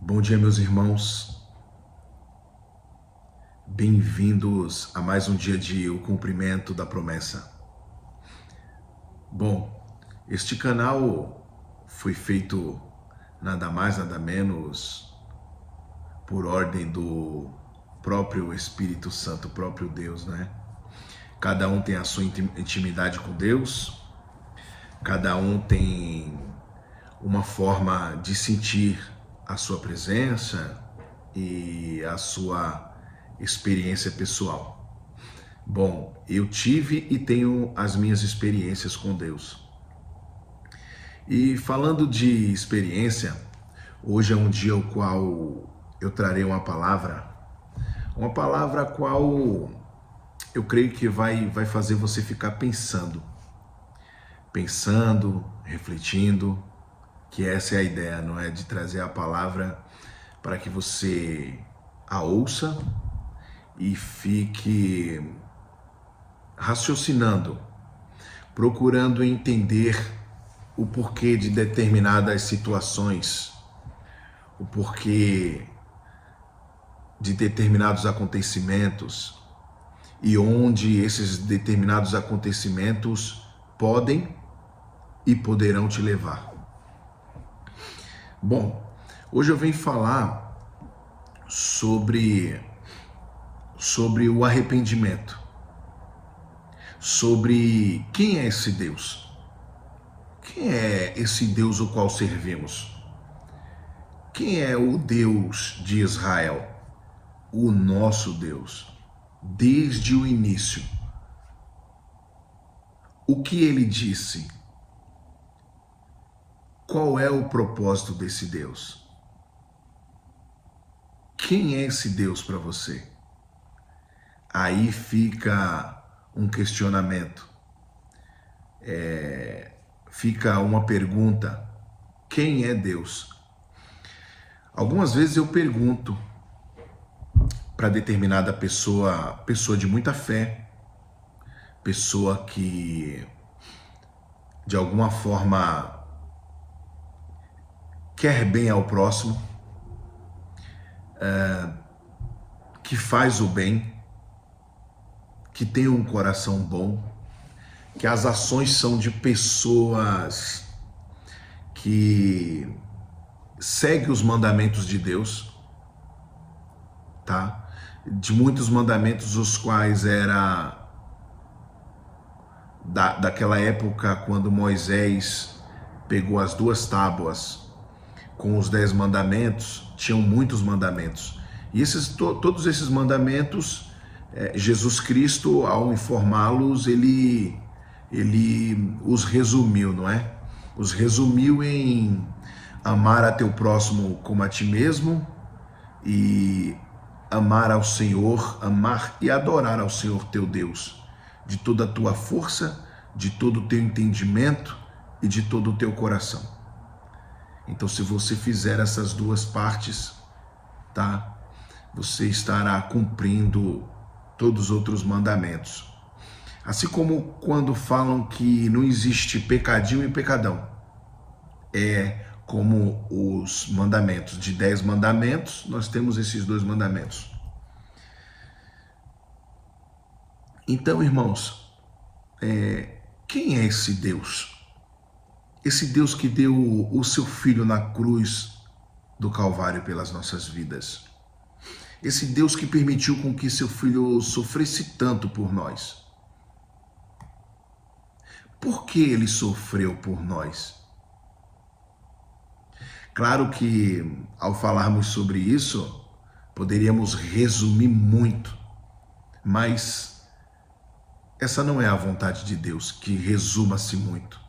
Bom dia, meus irmãos. Bem-vindos a mais um dia de O Cumprimento da Promessa. Bom, este canal foi feito nada mais, nada menos por ordem do próprio Espírito Santo, o próprio Deus, né? Cada um tem a sua intimidade com Deus, cada um tem uma forma de sentir a sua presença e a sua experiência pessoal. Bom, eu tive e tenho as minhas experiências com Deus. E falando de experiência, hoje é um dia o qual eu trarei uma palavra a qual eu creio que vai fazer você ficar pensando, refletindo, que essa é a ideia, não é? De trazer a palavra para que você a ouça e fique raciocinando, procurando entender o porquê de determinadas situações, o porquê de determinados acontecimentos e onde esses determinados acontecimentos podem e poderão te levar. Bom, hoje eu venho falar sobre o arrependimento, sobre quem é esse Deus, quem é esse Deus o qual servimos, quem é o Deus de Israel, o nosso Deus, desde o início. O que ele disse? Qual é o propósito desse Deus? Quem é esse Deus para você? Aí fica um questionamento, fica uma pergunta: quem é Deus? Algumas vezes eu pergunto para determinada pessoa de muita fé, pessoa que de alguma forma quer bem ao próximo, que faz o bem, que tem um coração bom, que as ações são de pessoas que seguem os mandamentos de Deus, tá? De muitos mandamentos, os quais era daquela época quando Moisés pegou as 2 tábuas com os 10 mandamentos, tinham muitos mandamentos. E todos esses mandamentos, Jesus Cristo, ao informá-los, ele os resumiu, não é? Os resumiu em amar a teu próximo como a ti mesmo e amar ao Senhor, amar e adorar ao Senhor teu Deus, de toda a tua força, de todo o teu entendimento e de todo o teu coração. Então, se você fizer essas 2 partes, tá? Você estará cumprindo todos os outros mandamentos. Assim como quando falam que não existe pecadinho e pecadão. É como os mandamentos, de 10 mandamentos, nós temos esses 2 mandamentos. Então, irmãos, quem é esse Deus? Esse Deus que deu o seu Filho na cruz do Calvário pelas nossas vidas. Esse Deus que permitiu com que seu Filho sofresse tanto por nós. Por que ele sofreu por nós? Claro que, ao falarmos sobre isso, poderíamos resumir muito, mas essa não é a vontade de Deus, que resuma-se muito.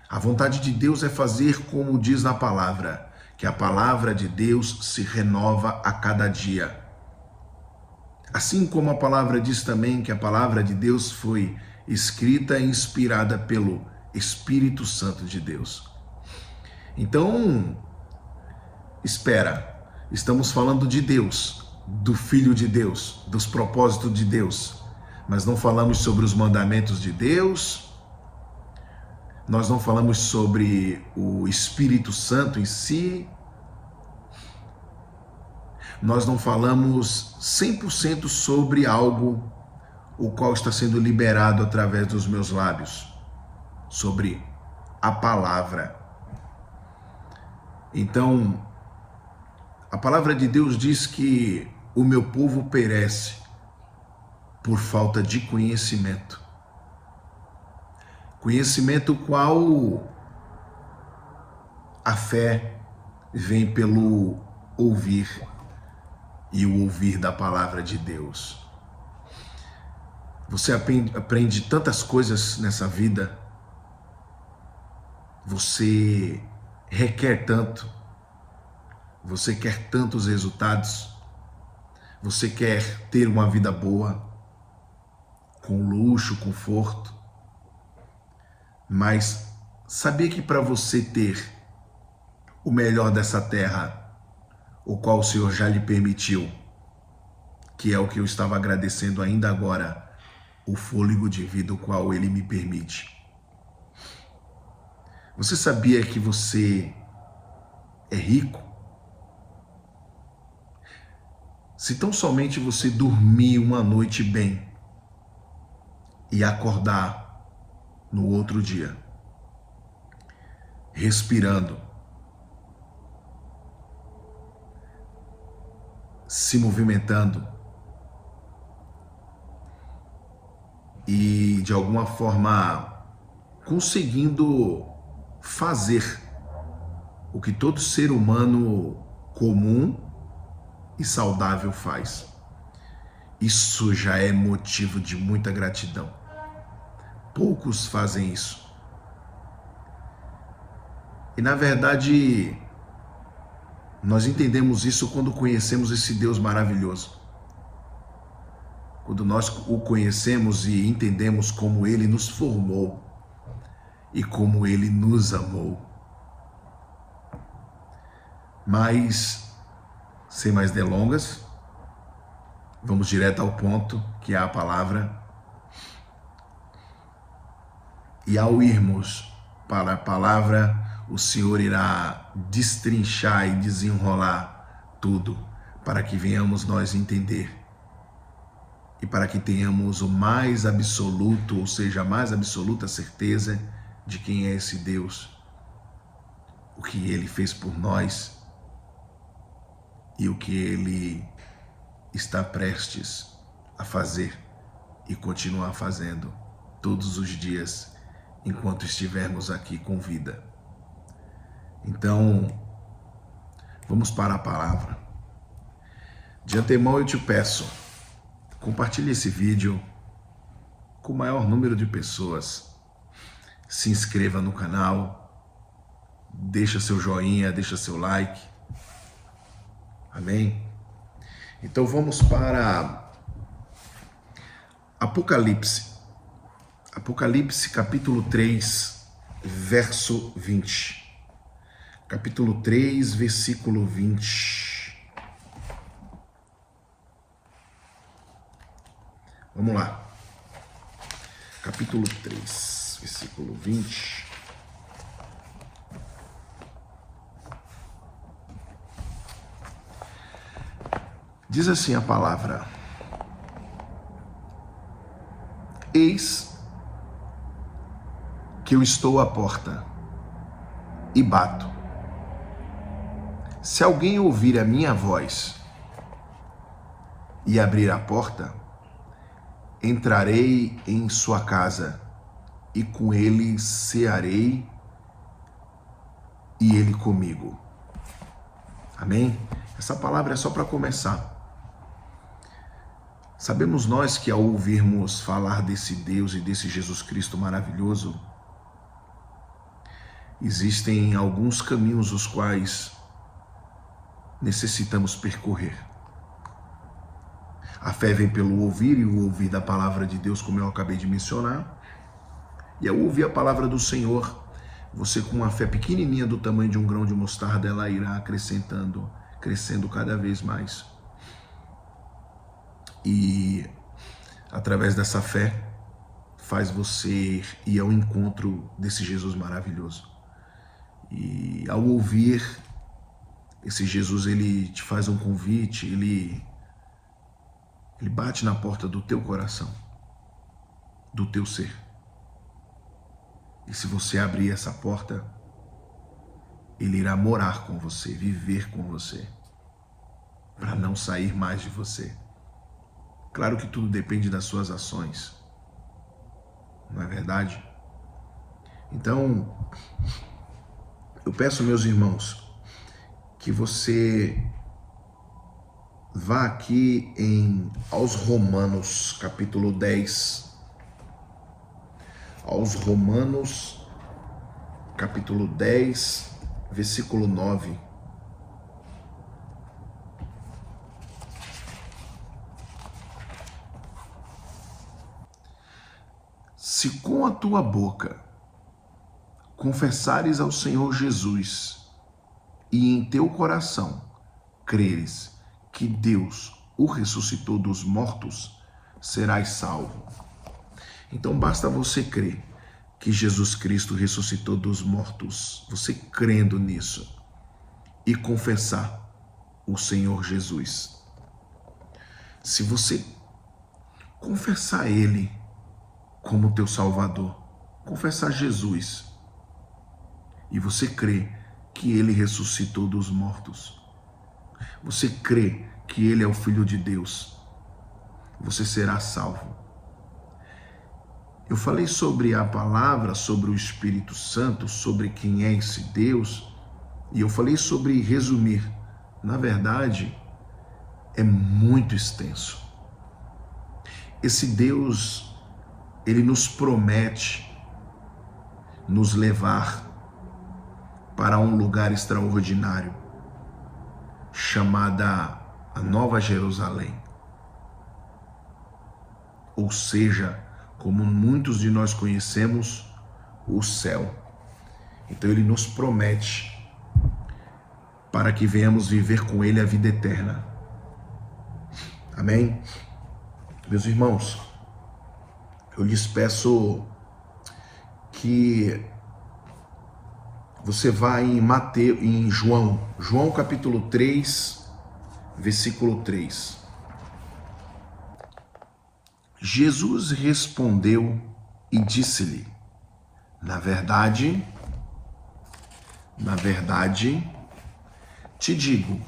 A vontade de Deus é fazer como diz na palavra, que a palavra de Deus se renova a cada dia. Assim como a palavra diz também que a palavra de Deus foi escrita e inspirada pelo Espírito Santo de Deus. Então, espera, estamos falando de Deus, do Filho de Deus, dos propósitos de Deus, mas não falamos sobre os mandamentos de Deus, nós não falamos sobre o Espírito Santo em si, nós não falamos 100% sobre algo o qual está sendo liberado através dos meus lábios, sobre a palavra. Então, a palavra de Deus diz que o meu povo perece por falta de conhecimento. Conhecimento qual a fé vem pelo ouvir, e o ouvir da palavra de Deus. Você aprende tantas coisas nessa vida, você requer tanto, você quer tantos resultados, você quer ter uma vida boa, com luxo, conforto, mas sabia que para você ter o melhor dessa terra, o qual o Senhor já lhe permitiu, que é o que eu estava agradecendo ainda agora, o fôlego de vida o qual Ele me permite. Você sabia que você é rico? Se tão somente você dormir uma noite bem e acordar no outro dia, respirando, se movimentando e de alguma forma conseguindo fazer o que todo ser humano comum e saudável faz. Isso já é motivo de muita gratidão. Poucos fazem isso. E na verdade, nós entendemos isso quando conhecemos esse Deus maravilhoso. Quando nós o conhecemos e entendemos como Ele nos formou e como Ele nos amou. Mas, sem mais delongas, vamos direto ao ponto, que é a palavra. E ao irmos para a palavra, o Senhor irá destrinchar e desenrolar tudo, para que venhamos nós entender. E para que tenhamos o mais absoluto, ou seja, a mais absoluta certeza de quem é esse Deus, o que Ele fez por nós e o que Ele está prestes a fazer e continuar fazendo todos os dias enquanto estivermos aqui com vida. Então, vamos para a palavra. De antemão eu te peço, compartilhe esse vídeo com o maior número de pessoas. Se inscreva no canal, deixa seu joinha, deixa seu like. Amém? Então vamos para Apocalipse. Apocalipse capítulo 3, verso 20. Capítulo 3, versículo 20. Vamos lá. Capítulo 3, versículo 20. Diz assim a palavra: Eis que eu estou à porta e bato. Se alguém ouvir a minha voz e abrir a porta, entrarei em sua casa e com ele cearei e ele comigo. Amém? Essa palavra é só para começar. Sabemos nós que ao ouvirmos falar desse Deus e desse Jesus Cristo maravilhoso, existem alguns caminhos os quais necessitamos percorrer. A fé vem pelo ouvir, e o ouvir da palavra de Deus, como eu acabei de mencionar. E ao ouvir a palavra do Senhor, você com uma fé pequenininha do tamanho de um grão de mostarda, ela irá acrescentando, crescendo cada vez mais. E através dessa fé, faz você ir ao encontro desse Jesus maravilhoso. E ao ouvir, Esse Jesus, ele te faz um convite, ele bate na porta do teu coração, do teu ser. E se você abrir essa porta, ele irá morar com você, viver com você, para não sair mais de você. Claro que tudo depende das suas ações, não é verdade? Então, eu peço, meus irmãos, que você vá aqui aos Romanos, capítulo 10. Aos Romanos, capítulo 10, versículo 9. Se com a tua boca confessares ao Senhor Jesus e em teu coração creres que Deus o ressuscitou dos mortos, serás salvo. Então basta você crer que Jesus Cristo ressuscitou dos mortos, você crendo nisso, e confessar o Senhor Jesus. Se você confessar Ele como teu Salvador, confessar Jesus, e você crê que Ele ressuscitou dos mortos, você crê que Ele é o Filho de Deus, você será salvo. Eu falei sobre a palavra, sobre o Espírito Santo, sobre quem é esse Deus, e eu falei sobre resumir. Na verdade, é muito extenso. Esse Deus, ele nos promete nos levar para um lugar extraordinário, chamada a Nova Jerusalém. Ou seja, como muitos de nós conhecemos, o céu. Então ele nos promete para que venhamos viver com ele a vida eterna. Amém? Meus irmãos, eu lhes peço que você vá em João capítulo 3, versículo 3. Jesus respondeu e disse-lhe: na verdade, te digo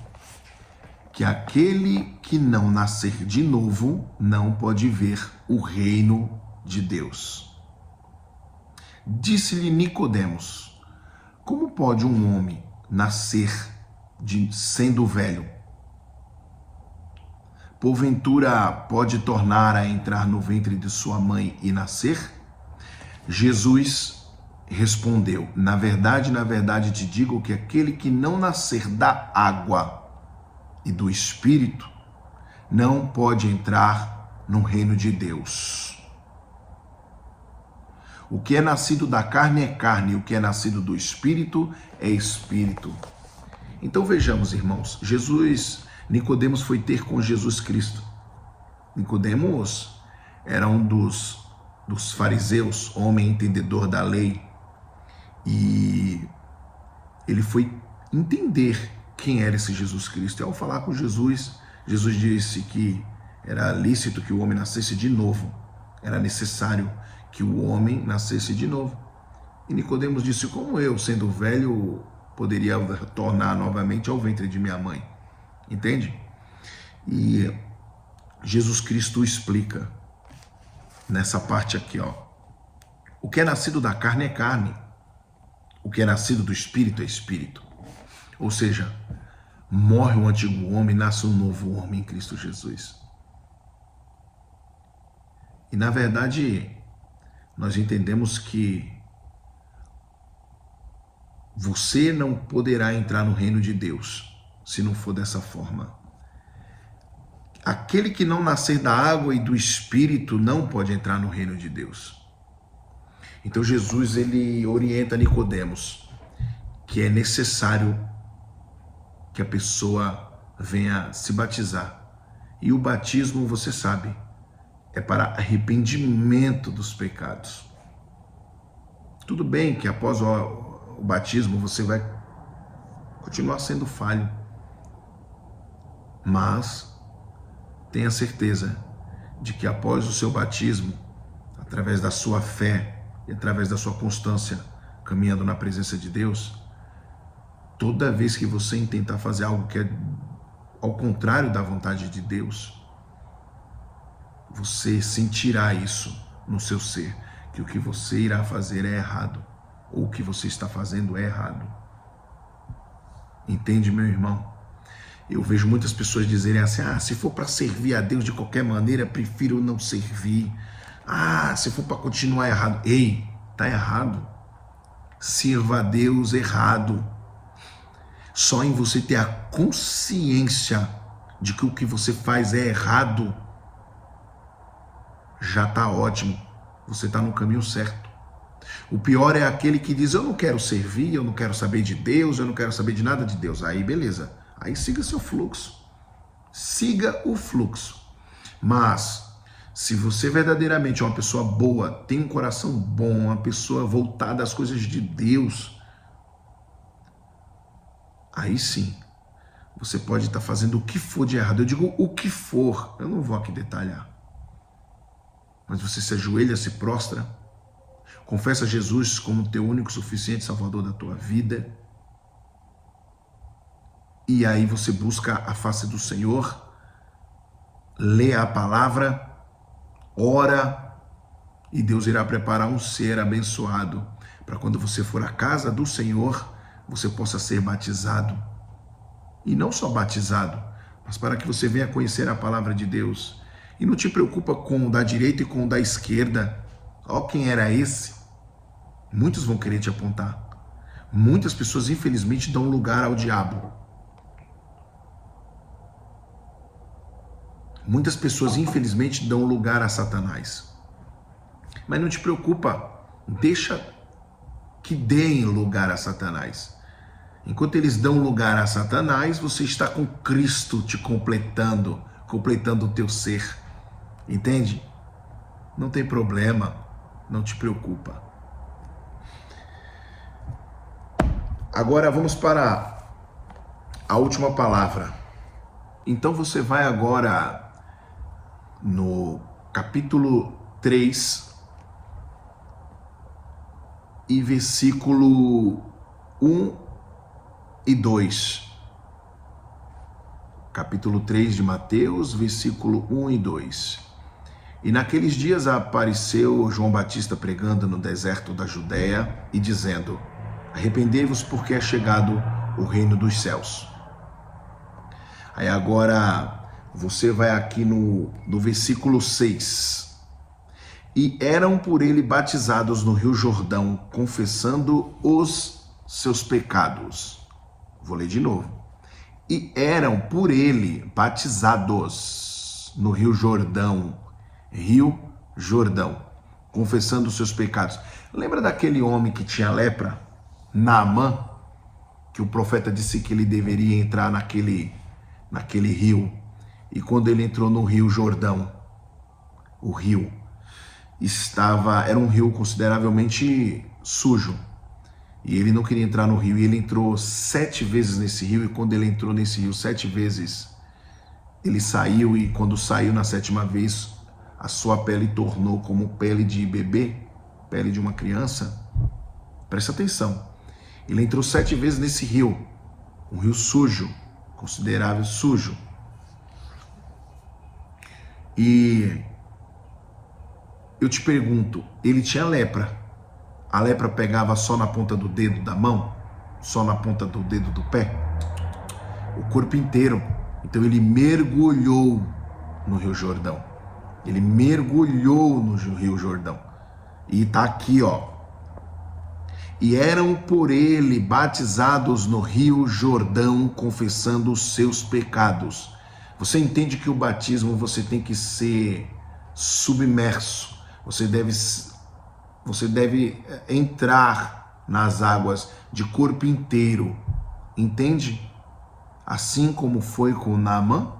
que aquele que não nascer de novo não pode ver o reino de Deus. Disse-lhe Nicodemos: como pode um homem nascer sendo velho? Porventura pode tornar a entrar no ventre de sua mãe e nascer? Jesus respondeu: na verdade te digo que aquele que não nascer da água e do Espírito não pode entrar no reino de Deus. O que é nascido da carne é carne, o que é nascido do Espírito é Espírito. Então vejamos, irmãos, Nicodemos foi ter com Jesus Cristo. Nicodemos era um dos fariseus, homem entendedor da lei, e ele foi entender quem era esse Jesus Cristo. E ao falar com Jesus, Jesus disse que era lícito que o homem nascesse de novo, era necessário que o homem nascesse de novo. E Nicodemos disse: como eu, sendo velho, poderia retornar novamente ao ventre de minha mãe? Entende? E Jesus Cristo explica nessa parte aqui, ó. O que é nascido da carne é carne. O que é nascido do Espírito é Espírito. Ou seja, morre um antigo homem, nasce um novo homem em Cristo Jesus. E na verdade, nós entendemos que você não poderá entrar no reino de Deus se não for dessa forma. Aquele que não nascer da água e do Espírito não pode entrar no reino de Deus. Então Jesus, ele orienta Nicodemos que é necessário que a pessoa venha se batizar. E o batismo, você sabe, é para arrependimento dos pecados. Tudo bem que após o batismo você vai continuar sendo falho, Mas tenha certeza de que após o seu batismo, através da sua fé e através da sua constância caminhando na presença de Deus, toda vez que você intentar fazer algo que é ao contrário da vontade de Deus, você sentirá isso no seu ser, que o que você irá fazer é errado, ou o que você está fazendo é errado. Entende, meu irmão? Eu vejo muitas pessoas dizerem assim, se for para servir a Deus de qualquer maneira, prefiro não servir. Se for para continuar errado. Ei, tá errado. Sirva a Deus errado. Só em você ter a consciência de que o que você faz é errado, já tá ótimo. Você tá no caminho certo. O pior é aquele que diz, eu não quero servir, eu não quero saber de Deus, eu não quero saber de nada de Deus. Aí beleza. Aí siga seu fluxo. Siga o fluxo. Mas, se você verdadeiramente é uma pessoa boa, tem um coração bom, uma pessoa voltada às coisas de Deus, aí sim, você pode estar fazendo o que for de errado. Eu digo o que for, eu não vou aqui detalhar. Mas você se ajoelha, se prostra, confessa Jesus como teu único, suficiente Salvador da tua vida. E aí você busca a face do Senhor, lê a palavra, ora, e Deus irá preparar um ser abençoado para quando você for à casa do Senhor, você possa ser batizado. E não só batizado, mas para que você venha conhecer a palavra de Deus. E não te preocupa com o da direita e com o da esquerda. Ó, quem era esse? Muitos vão querer te apontar. Muitas pessoas, infelizmente, dão lugar ao diabo. Muitas pessoas, infelizmente, dão lugar a Satanás. Mas não te preocupa, deixa que deem lugar a Satanás. Enquanto eles dão lugar a Satanás, você está com Cristo te completando o teu ser. Entende? Não tem problema, não te preocupa. Agora vamos para a última palavra. Então você vai agora no capítulo 3 e versículo 1 e 2. Capítulo 3 de Mateus, versículo 1 e 2. E naqueles dias apareceu João Batista pregando no deserto da Judéia e dizendo, arrependei-vos porque é chegado o reino dos céus. Aí agora você vai aqui no versículo 6. E eram por ele batizados no Rio Jordão, confessando os seus pecados. Vou ler de novo. E eram por ele batizados no Rio Jordão, confessando os seus pecados. Lembra daquele homem que tinha lepra, Naamã, que o profeta disse que ele deveria entrar naquele rio? E quando ele entrou no Rio Jordão, o rio era um rio consideravelmente sujo. E ele não queria entrar no rio, e ele entrou 7 vezes nesse rio, e quando ele entrou nesse rio 7 vezes, ele saiu, e quando saiu na 7ª vez, a sua pele tornou como pele de bebê, pele de uma criança. Presta atenção, ele entrou 7 vezes nesse rio, um rio sujo, considerável sujo. E eu te pergunto, ele tinha lepra? A lepra pegava só na ponta do dedo da mão? Só na ponta do dedo do pé? O corpo inteiro. Então ele mergulhou no Rio Jordão. Ele mergulhou no Rio Jordão. E tá aqui, ó. E eram por ele batizados no Rio Jordão, confessando os seus pecados. Você entende que o batismo você tem que ser submerso. Você deve entrar nas águas de corpo inteiro. Entende? Assim como foi com Naamã.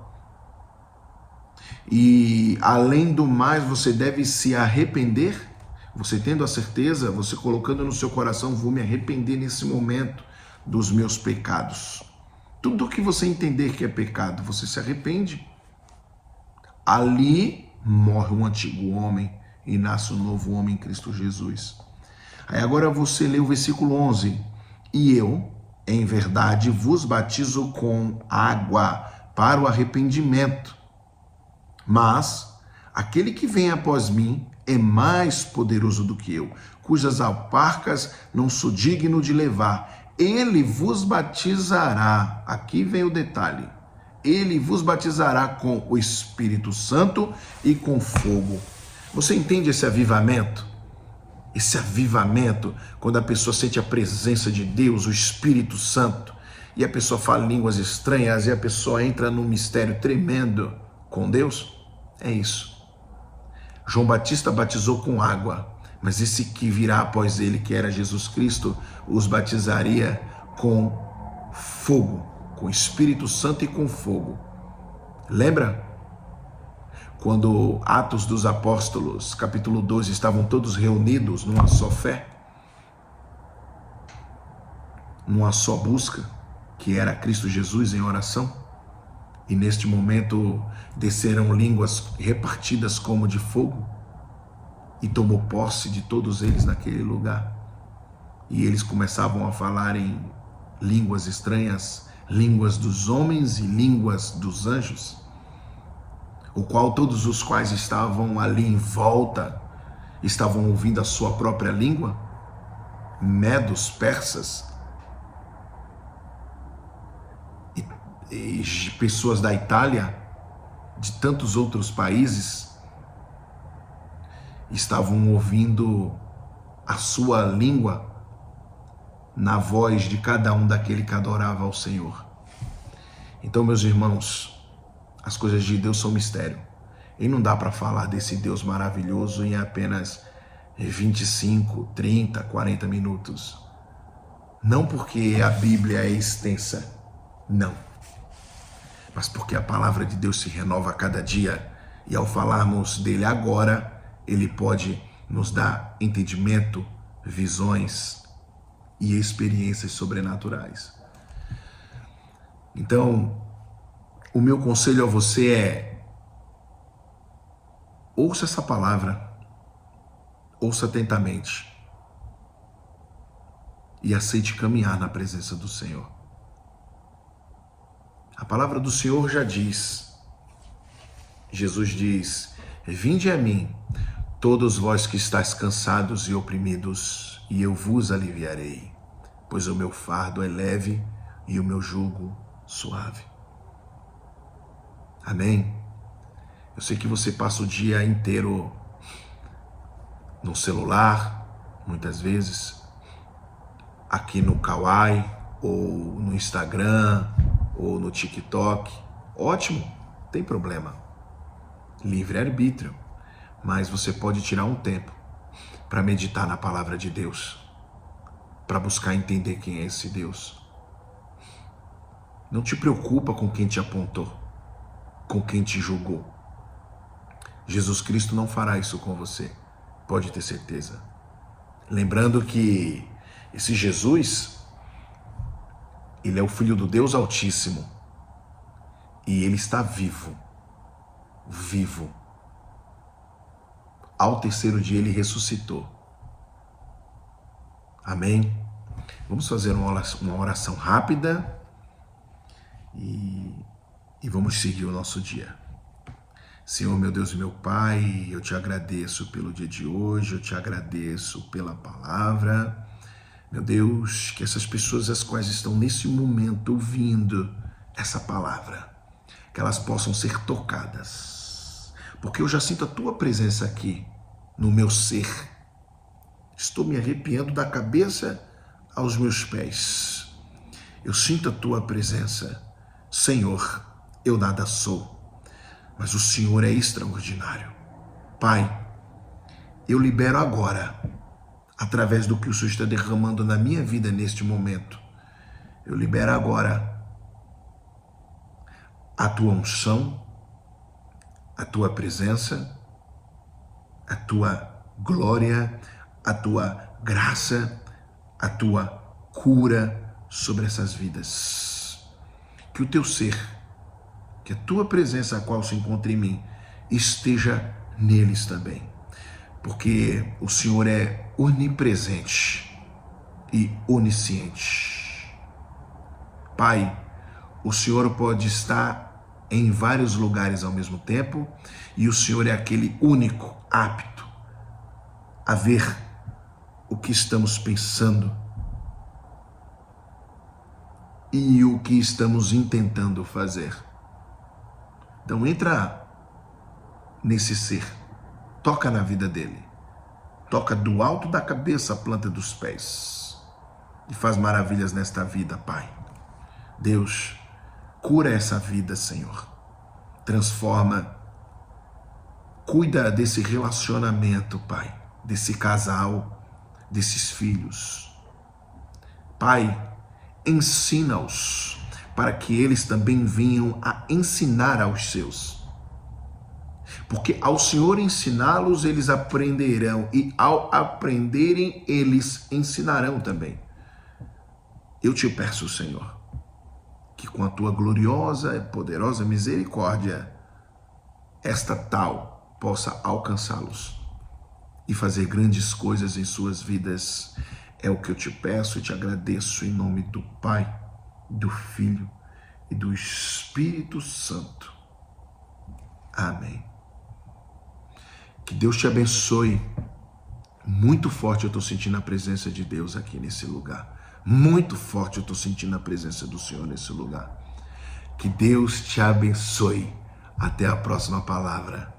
E além do mais, você deve se arrepender. Você tendo a certeza, você colocando no seu coração, vou me arrepender nesse momento dos meus pecados. Tudo que você entender que é pecado, você se arrepende. Ali morre um antigo homem e nasce um novo homem em Cristo Jesus. Aí agora você lê o versículo 11. E eu, em verdade, vos batizo com água para o arrependimento. Mas aquele que vem após mim é mais poderoso do que eu, cujas alparcas não sou digno de levar. Ele vos batizará. Aqui vem o detalhe. Ele vos batizará com o Espírito Santo e com fogo. Você entende esse avivamento? Esse avivamento, quando a pessoa sente a presença de Deus, o Espírito Santo, e a pessoa fala línguas estranhas, e a pessoa entra num mistério tremendo com Deus, é isso. João Batista batizou com água, mas esse que virá após ele, que era Jesus Cristo, os batizaria com fogo, com Espírito Santo e com fogo. Lembra? Quando Atos dos Apóstolos, capítulo 12, estavam todos reunidos numa só fé, numa só busca, que era Cristo Jesus em oração, e neste momento desceram línguas repartidas como de fogo, e tomou posse de todos eles naquele lugar. E eles começavam a falar em línguas estranhas, línguas dos homens e línguas dos anjos, o qual todos os quais estavam ali em volta estavam ouvindo a sua própria língua, medos, persas e pessoas da Itália, de tantos outros países, estavam ouvindo a sua língua na voz de cada um daquele que adorava ao Senhor. Então, meus irmãos, as coisas de Deus são mistério. E não dá para falar desse Deus maravilhoso em apenas 25, 30, 40 minutos. Não porque a Bíblia é extensa, não. Mas porque a palavra de Deus se renova a cada dia. E ao falarmos dele agora, ele pode nos dar entendimento, visões e experiências sobrenaturais. Então, o meu conselho a você é: ouça essa palavra, ouça atentamente e aceite caminhar na presença do Senhor. A palavra do Senhor já diz, Jesus diz: vinde a mim, todos vós que estáis cansados e oprimidos, e eu vos aliviarei, pois o meu fardo é leve e o meu jugo suave. Amém? Eu sei que você passa o dia inteiro no celular, muitas vezes, aqui no Kawaii, ou no Instagram, ou no TikTok. Ótimo, não tem problema. Livre-arbítrio. Mas você pode tirar um tempo para meditar na palavra de Deus, para buscar entender quem é esse Deus. Não te preocupa com quem te apontou, com quem te julgou. Jesus Cristo não fará isso com você, pode ter certeza. Lembrando que esse Jesus, ele é o Filho do Deus Altíssimo e ele está vivo. Ao terceiro dia ele ressuscitou. Amém? Vamos fazer uma oração rápida e vamos seguir o nosso dia. Senhor, meu Deus e meu Pai, eu te agradeço pelo dia de hoje, eu te agradeço pela palavra. Meu Deus, que essas pessoas as quais estão nesse momento ouvindo essa palavra, que elas possam ser tocadas, porque eu já sinto a tua presença aqui no meu ser. Estou me arrepiando da cabeça aos meus pés. Eu sinto a tua presença. Senhor, eu nada sou, mas o Senhor é extraordinário. Pai, eu libero agora, através do que o Senhor está derramando na minha vida neste momento, eu libero agora a tua unção, a tua presença, a tua glória, a tua graça, a tua cura sobre essas vidas. que o teu ser, que a tua presença, a qual se encontra em mim, esteja neles também. Porque o Senhor é onipresente e onisciente. Pai, o Senhor pode estar em vários lugares ao mesmo tempo e o Senhor é aquele único, apto a ver o que estamos pensando e o que estamos intentando fazer. Então entra nesse ser, toca na vida dele, toca do alto da cabeça à planta dos pés e faz maravilhas nesta vida, Pai. Deus, cura essa vida, Senhor. Transforma, cuida desse relacionamento, Pai, desse casal, desses filhos. Pai, ensina-os para que eles também venham a ensinar aos seus. Porque ao Senhor ensiná-los, eles aprenderão, e ao aprenderem, eles ensinarão também. Eu te peço, Senhor, que com a tua gloriosa e poderosa misericórdia, esta tal possa alcançá-los e fazer grandes coisas em suas vidas. É o que eu te peço e te agradeço em nome do Pai, do Filho e do Espírito Santo. Amém. Que Deus te abençoe. Muito forte eu estou sentindo a presença de Deus aqui nesse lugar. Muito forte eu estou sentindo a presença do Senhor nesse lugar. Que Deus te abençoe. Até a próxima palavra.